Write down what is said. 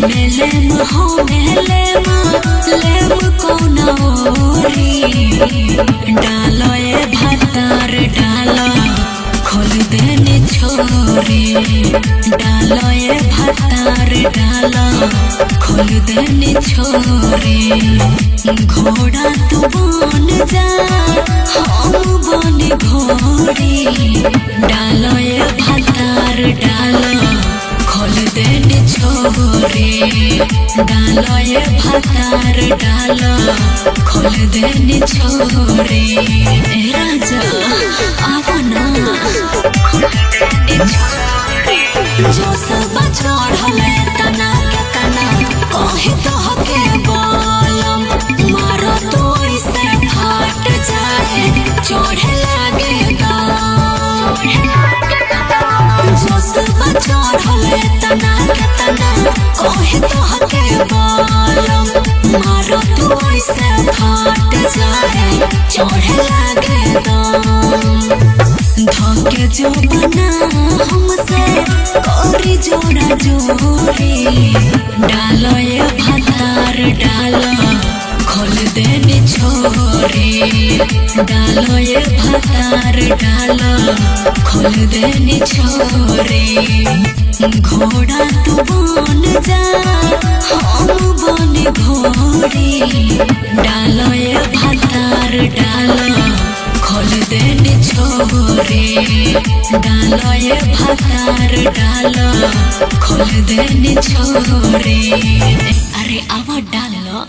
लेम हो लेम कौना ओरी डालो ए भातार डालो खोल देने छोरी डालो ए भातार डालो खोल देने छोरी घोड़ा तू बन जा हम बन घोड़ी डालो ए भातार डालो खोल देने छोरी डालो ए भातार डालो खोल देने छोरी ए राजा आवो ना जो सब चढ़ले तना के तना कहे तो हके बोलम मारो तो इसे फाट जाए चढ़े लागे जो सब चढ़ले तना के तना कहे तो हके बोलम मारो तो इसे फाट जाए चढ़े लागे धोके जो बना हमसे कोरी जोड़ा जोड़ी डालो ये भातार डालो खोल देने छोरी डालो ये भातार डालो खोल देने छोरी घोड़ा तू बन जा हम बन घोड़ी डालो ये भातार डालो खोल देने छोरी डालो ये भातार डालो खोल देने छोरी अरे अब डालो।